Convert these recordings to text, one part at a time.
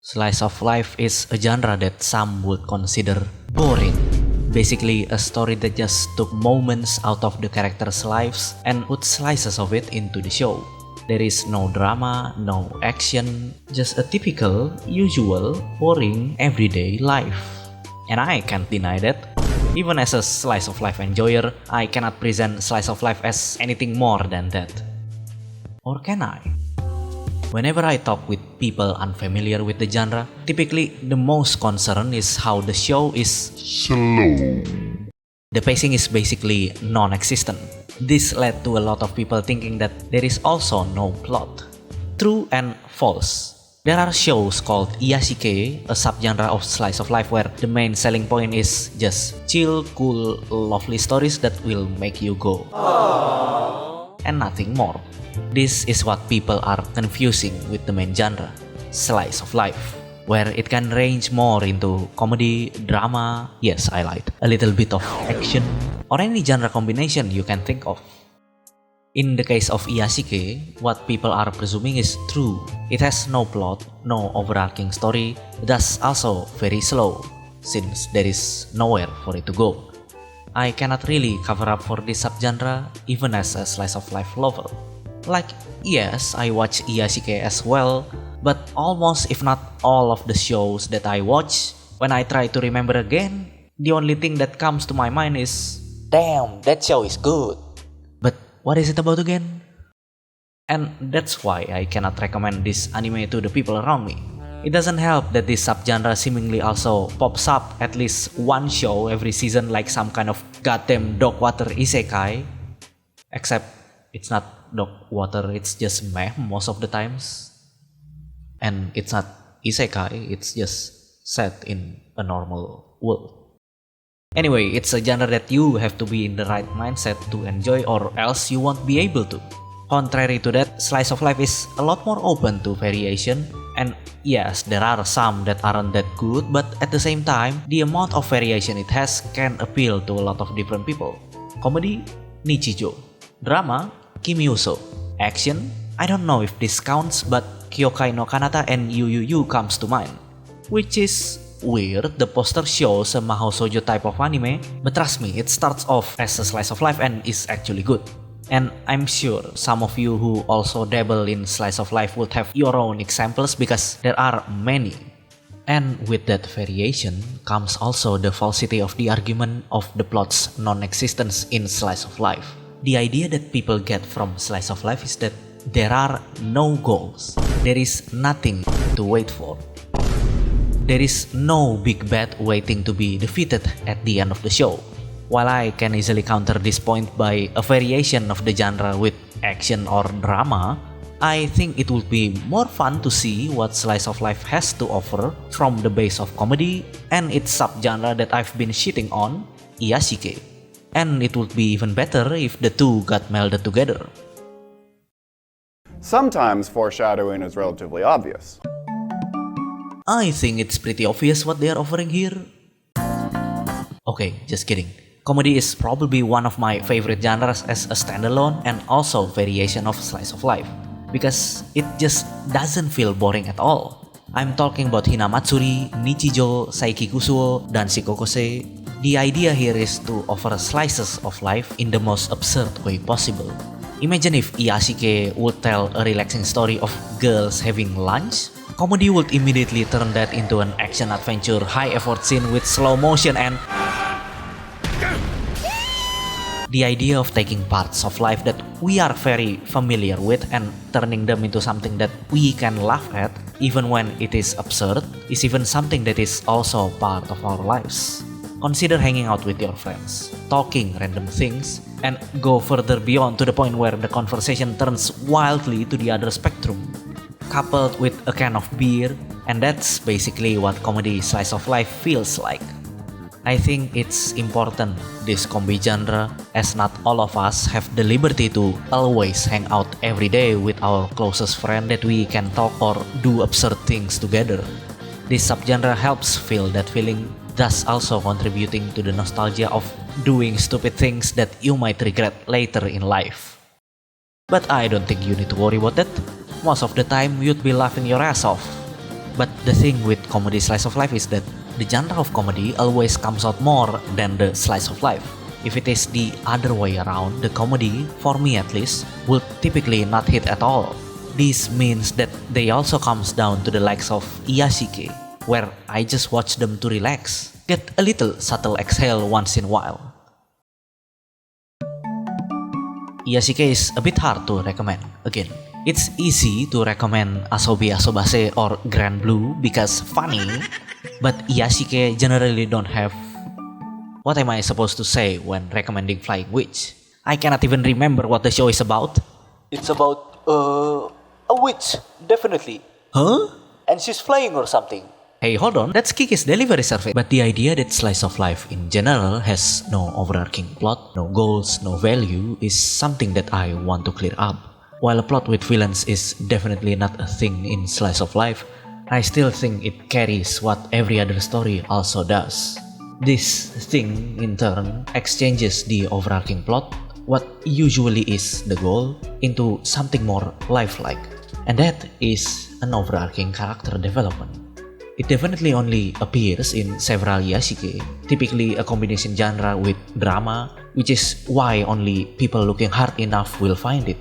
Slice of life is a genre that some would consider boring. Basically, a story that just took moments out of the characters' lives and put slices of it into the show. There is no drama, no action, just a typical, usual, boring, everyday life. And I can't deny that. Even as a slice of life enjoyer, I cannot present slice of life as anything more than that. Or can I? Whenever I talk with people unfamiliar with the genre, typically the most concern is how the show is slow. The pacing is basically non-existent. This led to a lot of people thinking that there is also no plot. True and false. There are shows called Iyashikei, a subgenre of slice of life where the main selling point is just chill, cool, lovely stories that will make you go. Aww. And nothing more. This is what people are confusing with the main genre, slice of life, where it can range more into comedy, drama, yes I lied, a little bit of action, or any genre combination you can think of. In the case of Iyashikei, what people are presuming is true. It has no plot, no overarching story, thus also very slow, since there is nowhere for it to go. I cannot really cover up for this subgenre, even as a slice of life lover. Like, yes, I watch Iyashikei as well, but almost if not all of the shows that I watch, when I try to remember again, the only thing that comes to my mind is, damn, that show is good. But what is it about again? And that's why I cannot recommend this anime to the people around me. It doesn't help that this subgenre seemingly also pops up at least one show every season like some kind of goddamn dog water isekai. Except it's not dog water, it's just meh most of the times. And it's not isekai, it's just set in a normal world. Anyway, it's a genre that you have to be in the right mindset to enjoy or else you won't be able to. Contrary to that, slice of life is a lot more open to variation, and yes, there are some that aren't that good, but at the same time, the amount of variation it has can appeal to a lot of different people. Comedy, Nichijou. Drama, Kimi Uso. Action, I don't know if this counts, but Kyokai no Kanata and Yu Yu Yu comes to mind. Which is weird, the poster shows a Mahou Shoujo type of anime, but trust me, it starts off as a slice of life and is actually good. And I'm sure some of you who also dabble in slice of life would have your own examples because there are many. And with that variation comes also the falsity of the argument of the plot's non-existence in slice of life. The idea that people get from slice of life is that there are no goals. There is nothing to wait for. There is no big bad waiting to be defeated at the end of the show. While I can easily counter this point by a variation of the genre with action or drama, I think it would be more fun to see what slice of life has to offer from the base of comedy and its subgenre that I've been shitting on, Iyashikei. And it would be even better if the two got melded together. Sometimes foreshadowing is relatively obvious. I think it's pretty obvious what they are offering here. Okay, just kidding. Comedy is probably one of my favorite genres as a standalone and also variation of slice of life, because it just doesn't feel boring at all. I'm talking about Hinamatsuri, Nichijou, Saiki Kusuo, dan Shikokose. The idea here is to offer slices of life in the most absurd way possible. Imagine if Iyashikei would tell a relaxing story of girls having lunch. Comedy would immediately turn that into an action-adventure high-effort scene with slow motion and the idea of taking parts of life that we are very familiar with and turning them into something that we can laugh at, even when it is absurd, is even something that is also part of our lives. Consider hanging out with your friends, talking random things, and go further beyond to the point where the conversation turns wildly to the other spectrum. Coupled with a can of beer, and that's basically what comedy slice of life feels like. I think it's important, this combi genre, as not all of us have the liberty to always hang out every day with our closest friend that we can talk or do absurd things together. This subgenre helps fill that feeling, thus also contributing to the nostalgia of doing stupid things that you might regret later in life. But I don't think you need to worry about that. Most of the time you'd be laughing your ass off. But the thing with comedy slice of life is that the genre of comedy always comes out more than the slice of life. If it is the other way around, the comedy, for me at least, will typically not hit at all. This means that they also comes down to the likes of Iyashike, where I just watch them to relax, get a little subtle exhale once in a while. Iyashike is a bit hard to recommend. Again, it's easy to recommend Asobi Asobase or Grand Blue because funny, but Iyashike generally don't have. What am I supposed to say when recommending Flying Witch? I cannot even remember what the show is about. It's about a witch, definitely. Huh? And she's flying or something. Hey, hold on, that's Kiki's delivery survey. But the idea that slice of life in general has no overarching plot, no goals, no value is something that I want to clear up. While a plot with villains is definitely not a thing in slice of life, I still think it carries what every other story also does. This thing, in turn, exchanges the overarching plot, what usually is the goal, into something more lifelike. And that is an overarching character development. It definitely only appears in several Iyashike, typically a combination genre with drama, which is why only people looking hard enough will find it.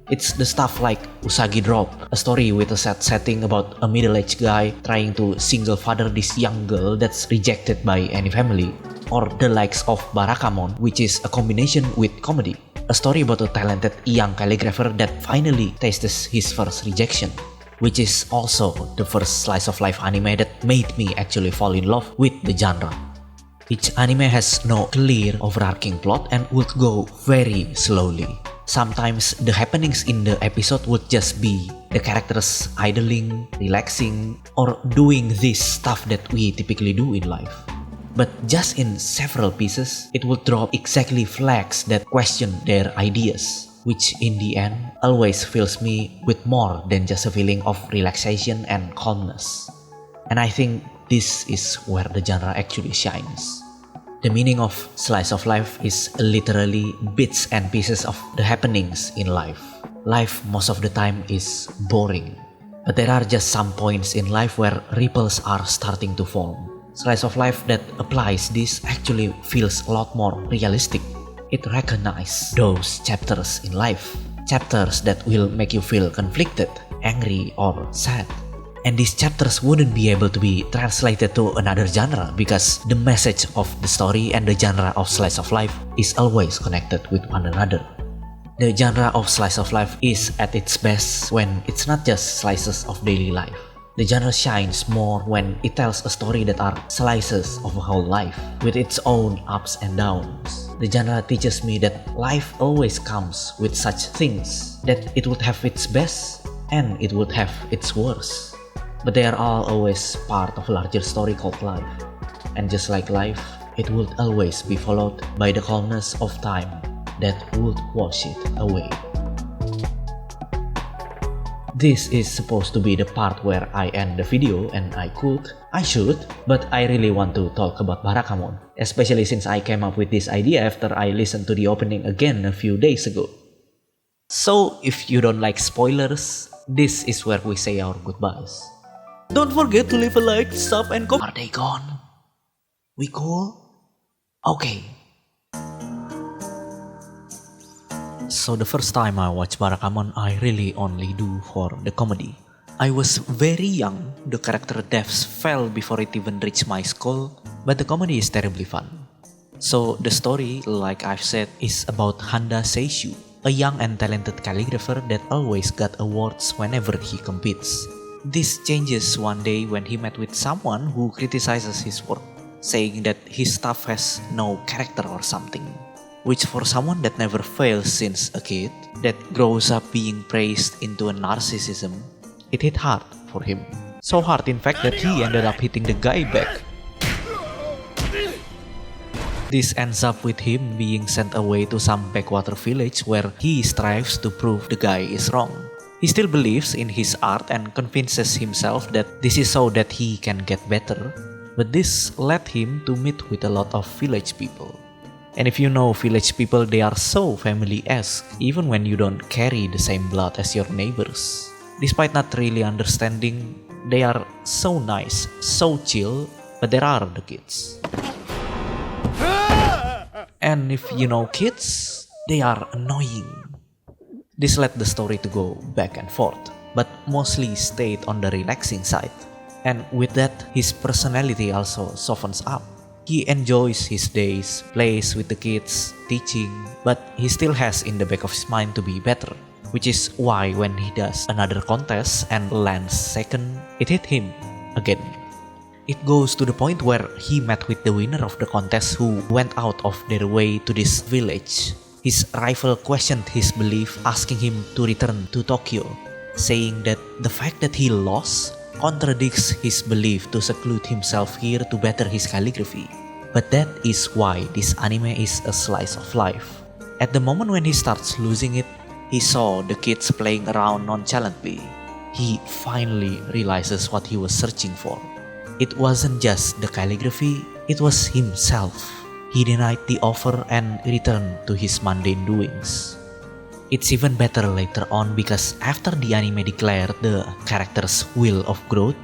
It's the stuff like Usagi Drop, a story with a sad setting about a middle-aged guy trying to single father this young girl that's rejected by any family, or the likes of Barakamon, which is a combination with comedy, a story about a talented young calligrapher that finally tastes his first rejection, which is also the first slice of life anime that made me actually fall in love with the genre. Each anime has no clear overarching plot and would go very slowly. Sometimes the happenings in the episode would just be the characters idling, relaxing, or doing this stuff that we typically do in life. But just in several pieces, it would drop exactly flags that question their ideas, which in the end always fills me with more than just a feeling of relaxation and calmness. And I think this is where the genre actually shines. The meaning of slice of life is literally bits and pieces of the happenings in life. Life most of the time is boring, but there are just some points in life where ripples are starting to form. Slice of life that applies this actually feels a lot more realistic. It recognizes those chapters in life, chapters that will make you feel conflicted, angry, or sad. And these chapters wouldn't be able to be translated to another genre because the message of the story and the genre of slice of life is always connected with one another. The genre of slice of life is at its best when it's not just slices of daily life. The genre shines more when it tells a story that are slices of a whole life, with its own ups and downs. The genre teaches me that life always comes with such things, that it would have its best and it would have its worst. But they are all always part of a larger story called life. And just like life, it would always be followed by the calmness of time that would wash it away. This is supposed to be the part where I end the video, and I should, but I really want to talk about Barakamon, especially since I came up with this idea after I listened to the opening again a few days ago. So if you don't like spoilers, this is where we say our goodbyes. Don't forget to leave a like, sub, and comment. Are they gone? We cool? Okay. So the first time I watched Barakamon, I really only do for the comedy. I was very young, the character deaths fell before it even reached my skull, but the comedy is terribly fun. So the story, like I've said, is about Handa Seishu, a young and talented calligrapher that always got awards whenever he competes. This changes one day when he met with someone who criticizes his work, saying that his stuff has no character or something. Which for someone that never fails since a kid, that grows up being praised into a narcissism, it hit hard for him. So hard in fact that he ended up hitting the guy back. This ends up with him being sent away to some backwater village where he strives to prove the guy is wrong. He still believes in his art and convinces himself that this is so that he can get better, but this led him to meet with a lot of village people. And if you know village people, they are so family-esque, even when you don't carry the same blood as your neighbors. Despite not really understanding They are so nice, so chill, but there are the kids. And if you know kids, they are annoying. This led the story to go back and forth, but mostly stayed on the relaxing side. And with that, his personality also softens up. He enjoys his days, plays with the kids, teaching, but he still has in the back of his mind to be better. Which is why when he does another contest and lands second, it hit him again. It goes to the point where he met with the winner of the contest who went out of their way to this village. His rival questioned his belief, asking him to return to Tokyo, saying that the fact that he lost contradicts his belief to seclude himself here to better his calligraphy. But that is why this anime is a slice of life. At the moment when he starts losing it, he saw the kids playing around nonchalantly. He finally realizes what he was searching for. It wasn't just the calligraphy, it was himself. He denied the offer and returned to his mundane doings. It's even better later on because after the anime declared the character's will of growth,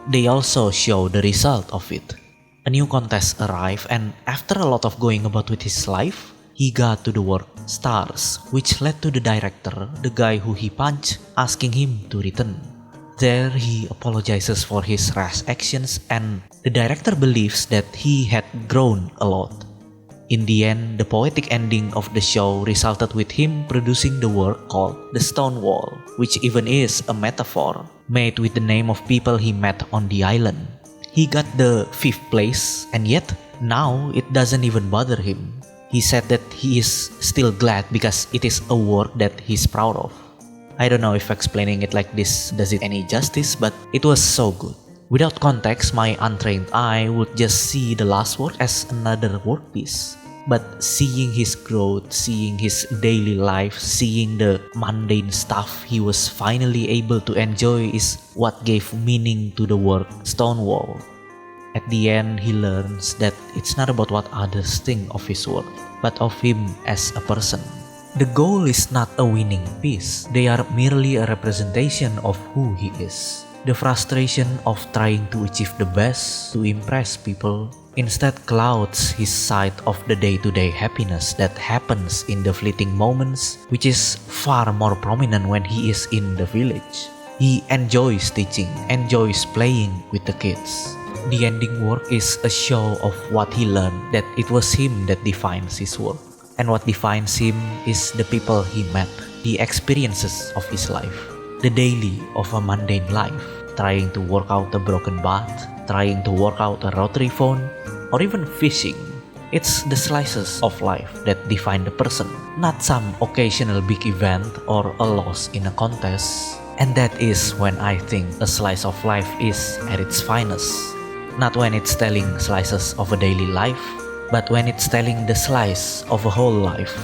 they also show the result of it. A new contest arrived, and after a lot of going about with his life, he got to the word stars, which led to the director, the guy who he punched, asking him to return. There he apologizes for his rash actions, and the director believes that he had grown a lot. In the end, the poetic ending of the show resulted with him producing the work called The Stone Wall, which even is a metaphor made with the name of people he met on the island. He got the 5th place, and yet now it doesn't even bother him. He said that he is still glad because it is a work that he's proud of. I don't know if explaining it like this does it any justice, but it was so good. Without context, my untrained eye would just see the last work as another work piece. But seeing his growth, seeing his daily life, seeing the mundane stuff he was finally able to enjoy is what gave meaning to the work Stonewall. At the end, he learns that it's not about what others think of his work, but of him as a person. The goal is not a winning piece, they are merely a representation of who he is. The frustration of trying to achieve the best, to impress people, instead clouds his sight of the day-to-day happiness that happens in the fleeting moments, which is far more prominent when he is in the village. He enjoys teaching, enjoys playing with the kids. The ending work is a show of what he learned, that it was him that defines his work. And what defines him is the people he met, the experiences of his life, the daily of a mundane life, trying to work out a broken bath, trying to work out a rotary phone, or even fishing. It's the slices of life that define the person, not some occasional big event or a loss in a contest. And that is when I think a slice of life is at its finest. Not when it's telling slices of a daily life, but when it's telling the slice of a whole life.